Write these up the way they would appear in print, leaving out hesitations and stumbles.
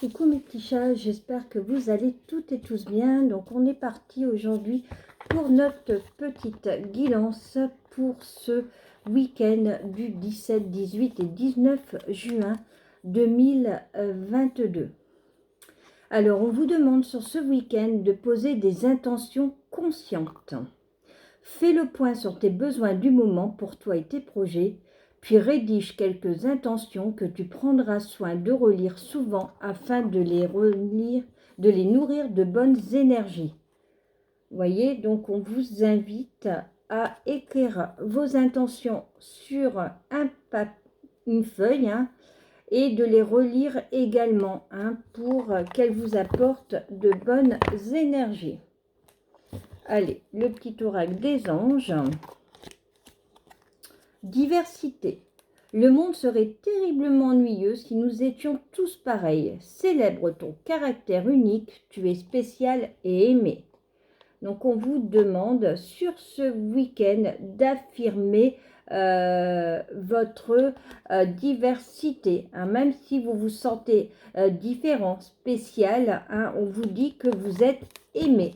Coucou mes petits chats, j'espère que vous allez toutes et tous bien. Donc on est parti aujourd'hui pour notre petite guidance pour ce week-end du 17, 18 et 19 juin 2022. Alors on vous demande sur ce week-end de poser des intentions conscientes. Fais le point sur tes besoins du moment pour toi et tes projets. Puis rédige quelques intentions que tu prendras soin de relire souvent afin de les nourrir de bonnes énergies. Vous voyez, donc on vous invite à écrire vos intentions sur une feuille et de les relire également pour qu'elles vous apportent de bonnes énergies. Allez, le petit oracle des anges. Diversité. Le monde serait terriblement ennuyeux si nous étions tous pareils. Célèbre ton caractère unique, tu es spécial et aimé. Donc on vous demande sur ce week-end d'affirmer votre diversité. Même si vous vous sentez différent, spécial, on vous dit que vous êtes aimé.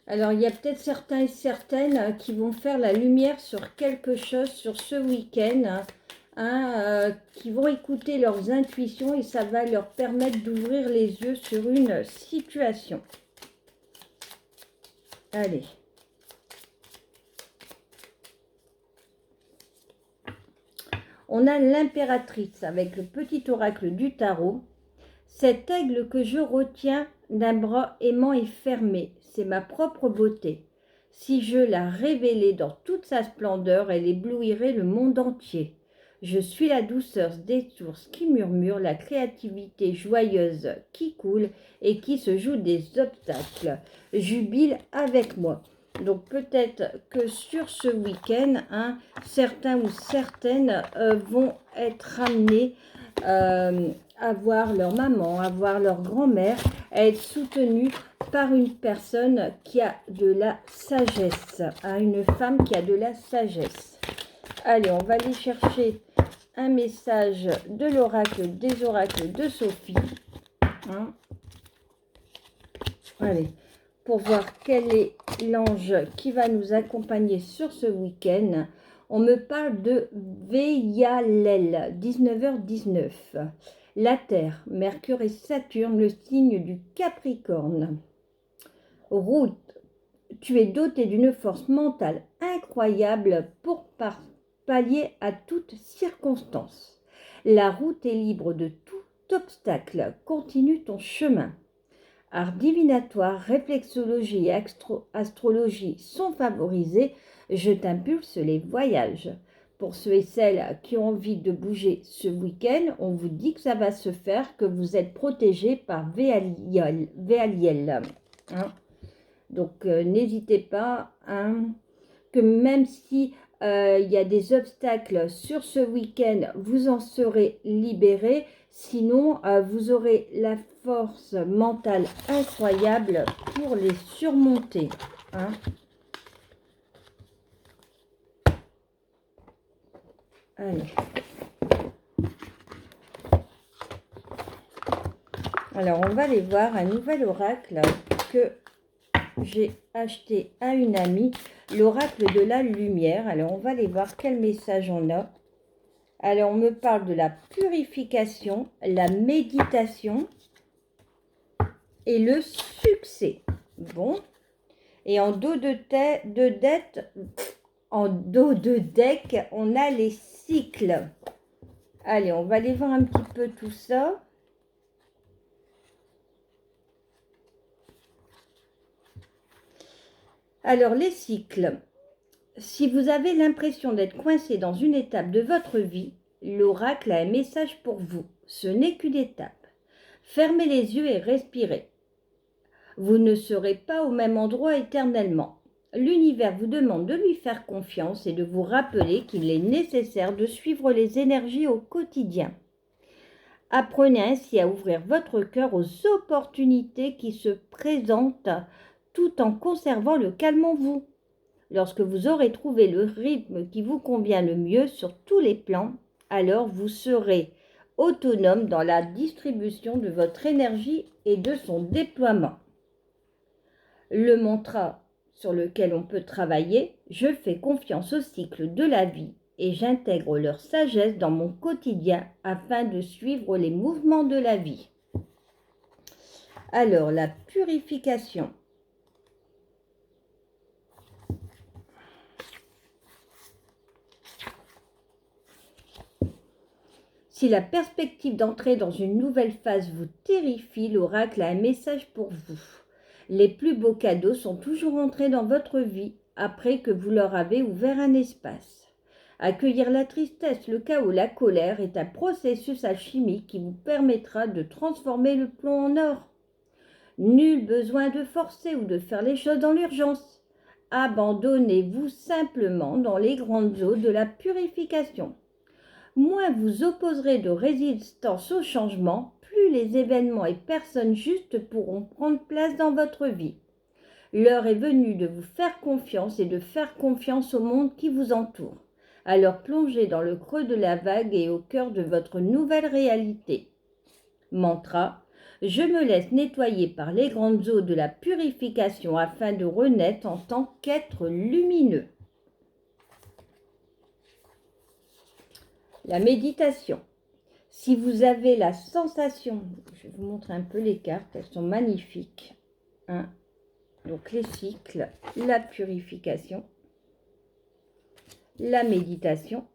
Alors, il y a peut-être certains et certaines qui vont faire la lumière sur quelque chose sur ce week-end, qui vont écouter leurs intuitions et ça va leur permettre d'ouvrir les yeux sur une situation. Allez. On a l'impératrice avec le petit oracle du tarot. Cet aigle que je retiens d'un bras aimant et fermé, c'est ma propre beauté. Si je la révélais dans toute sa splendeur, elle éblouirait le monde entier. Je suis la douceur des sources qui murmurent, la créativité joyeuse qui coule et qui se joue des obstacles. Jubile avec moi. Donc peut-être que sur ce week-end, certains ou certaines vont être amenés à voir leur maman, à voir leur grand-mère, à être soutenus par une personne qui a de la sagesse, une femme qui a de la sagesse. Allez, on va aller chercher un message de l'oracle des oracles de Sophie. Allez, pour voir quel est l'ange qui va nous accompagner sur ce week-end. On me parle de Veyalel, 19h19. La Terre, Mercure et Saturne, le signe du Capricorne. Route, tu es doté d'une force mentale incroyable pour pallier à toute circonstance. La route est libre de tout obstacle. Continue ton chemin. Art divinatoire, réflexologie et astrologie sont favorisés. Je t'impulse les voyages. Pour ceux et celles qui ont envie de bouger ce week-end, on vous dit que ça va se faire, que vous êtes protégés par Véaliel. Donc n'hésitez pas, que même si il y a des obstacles sur ce week-end, vous en serez libérés. Sinon, vous aurez la force mentale incroyable pour les surmonter. Allez. Alors, on va aller voir un nouvel oracle que j'ai acheté à une amie, l'oracle de la lumière. Alors, on va aller voir quel message on a. Alors, on me parle de la purification, la méditation et le succès. Bon. Et en dos de deck, on a les cycles. Allez, on va aller voir un petit peu tout ça. Alors, les cycles. Si vous avez l'impression d'être coincé dans une étape de votre vie, l'oracle a un message pour vous. Ce n'est qu'une étape. Fermez les yeux et respirez. Vous ne serez pas au même endroit éternellement. L'univers vous demande de lui faire confiance et de vous rappeler qu'il est nécessaire de suivre les énergies au quotidien. Apprenez ainsi à ouvrir votre cœur aux opportunités qui se présentent tout en conservant le calme en vous. Lorsque vous aurez trouvé le rythme qui vous convient le mieux sur tous les plans, alors vous serez autonome dans la distribution de votre énergie et de son déploiement. Le mantra sur lequel on peut travailler, je fais confiance au cycle de la vie et j'intègre leur sagesse dans mon quotidien afin de suivre les mouvements de la vie. Alors, la purification. Si la perspective d'entrer dans une nouvelle phase vous terrifie, l'oracle a un message pour vous. Les plus beaux cadeaux sont toujours entrés dans votre vie après que vous leur avez ouvert un espace. Accueillir la tristesse, le chaos, la colère est un processus alchimique qui vous permettra de transformer le plomb en or. Nul besoin de forcer ou de faire les choses dans l'urgence. Abandonnez-vous simplement dans les grandes eaux de la purification. Moins vous opposerez de résistance au changement, plus les événements et personnes justes pourront prendre place dans votre vie. L'heure est venue de vous faire confiance et de faire confiance au monde qui vous entoure. Alors plongez dans le creux de la vague et au cœur de votre nouvelle réalité. Mantra, je me laisse nettoyer par les grandes eaux de la purification afin de renaître en tant qu'être lumineux. La méditation. Si vous avez la sensation, je vais vous montrer un peu les cartes, elles sont magnifiques. Donc les cycles, la purification, la méditation.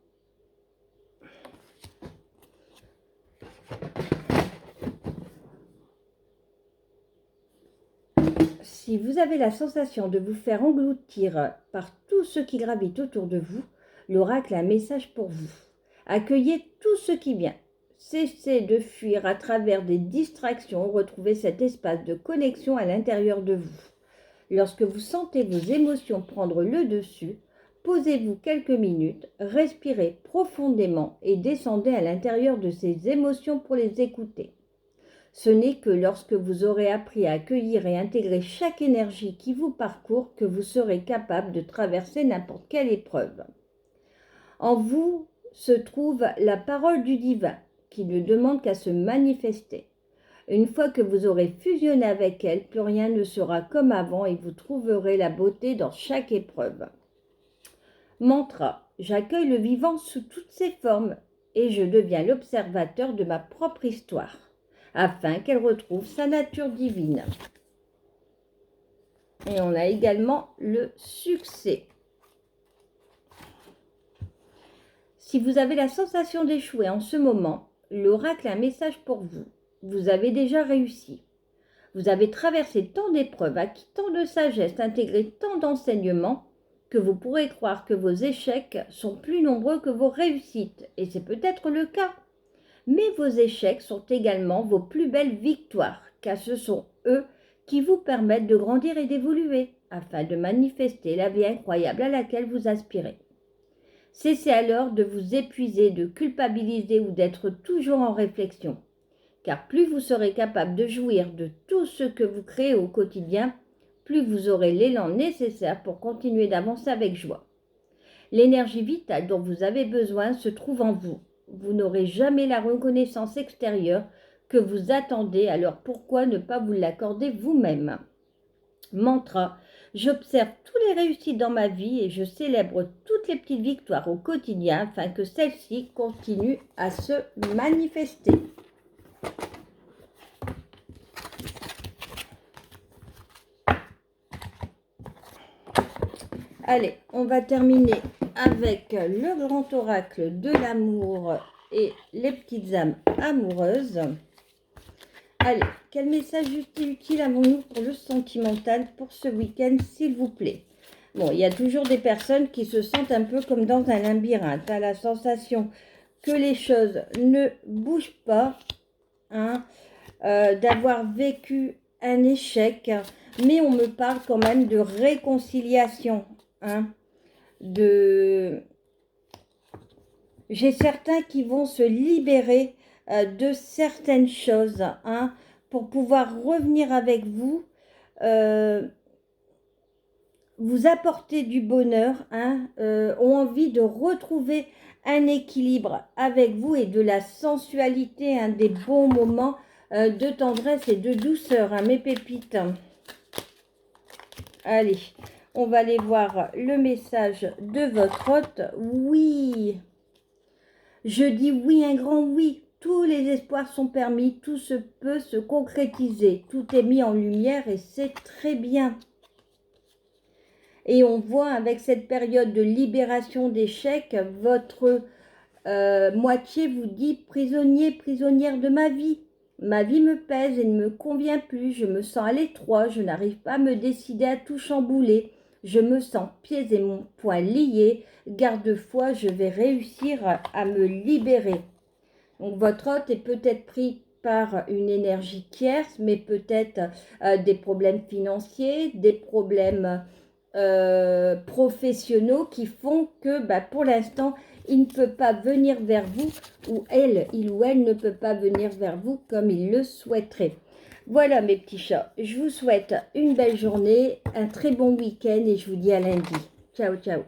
Si vous avez la sensation de vous faire engloutir par tout ce qui gravite autour de vous, l'oracle a un message pour vous. Accueillez tout ce qui vient. Cessez de fuir à travers des distractions, retrouvez cet espace de connexion à l'intérieur de vous. Lorsque vous sentez vos émotions prendre le dessus, posez-vous quelques minutes, respirez profondément et descendez à l'intérieur de ces émotions pour les écouter. Ce n'est que lorsque vous aurez appris à accueillir et intégrer chaque énergie qui vous parcourt que vous serez capable de traverser n'importe quelle épreuve. En vous se trouve la parole du divin qui ne demande qu'à se manifester. Une fois que vous aurez fusionné avec elle, plus rien ne sera comme avant et vous trouverez la beauté dans chaque épreuve. Mantra, j'accueille le vivant sous toutes ses formes et je deviens l'observateur de ma propre histoire, afin qu'elle retrouve sa nature divine. Et on a également le succès. Si vous avez la sensation d'échouer en ce moment, l'oracle a un message pour vous. Vous avez déjà réussi. Vous avez traversé tant d'épreuves, acquis tant de sagesse, intégré tant d'enseignements que vous pourrez croire que vos échecs sont plus nombreux que vos réussites. Et c'est peut-être le cas. Mais vos échecs sont également vos plus belles victoires, car ce sont eux qui vous permettent de grandir et d'évoluer, afin de manifester la vie incroyable à laquelle vous aspirez. Cessez alors de vous épuiser, de culpabiliser ou d'être toujours en réflexion, car plus vous serez capable de jouir de tout ce que vous créez au quotidien, plus vous aurez l'élan nécessaire pour continuer d'avancer avec joie. L'énergie vitale dont vous avez besoin se trouve en vous. Vous n'aurez jamais la reconnaissance extérieure que vous attendez, alors pourquoi ne pas vous l'accorder vous-même? Mantra, j'observe tous les réussites dans ma vie et je célèbre toutes les petites victoires au quotidien afin que celles-ci continuent à se manifester. Allez, on va terminer avec le grand oracle de l'amour et les petites âmes amoureuses. Allez, quel message utile avons-nous pour le sentimental pour ce week-end, s'il vous plaît? Bon, il y a toujours des personnes qui se sentent un peu comme dans un labyrinthe. Tu as la sensation que les choses ne bougent pas, d'avoir vécu un échec, mais on me parle quand même de réconciliation, hein, j'ai certains qui vont se libérer de certaines choses, hein, pour pouvoir revenir avec vous, vous apporter du bonheur, hein, ont envie de retrouver un équilibre avec vous et de la sensualité, hein, des bons moments de tendresse et de douceur, hein, mes pépites. Allez, on va aller voir le message de votre hôte. Oui, je dis oui, un grand oui. Tous les espoirs sont permis, tout se peut se concrétiser. Tout est mis en lumière et c'est très bien. Et on voit avec cette période de libération d'échecs, votre moitié vous dit prisonnier, prisonnière de ma vie. Ma vie me pèse et ne me convient plus. Je me sens à l'étroit, je n'arrive pas à me décider à tout chambouler. Je me sens pieds et mon poing liés. Garde-foi, je vais réussir à me libérer. Donc votre hôte est peut-être pris par une énergie tierce, mais peut-être des problèmes financiers, des problèmes professionnels qui font que pour l'instant, il ne peut pas venir vers vous, ou il ou elle ne peut pas venir vers vous comme il le souhaiterait. Voilà mes petits chats, je vous souhaite une belle journée, un très bon week-end et je vous dis à lundi. Ciao, ciao.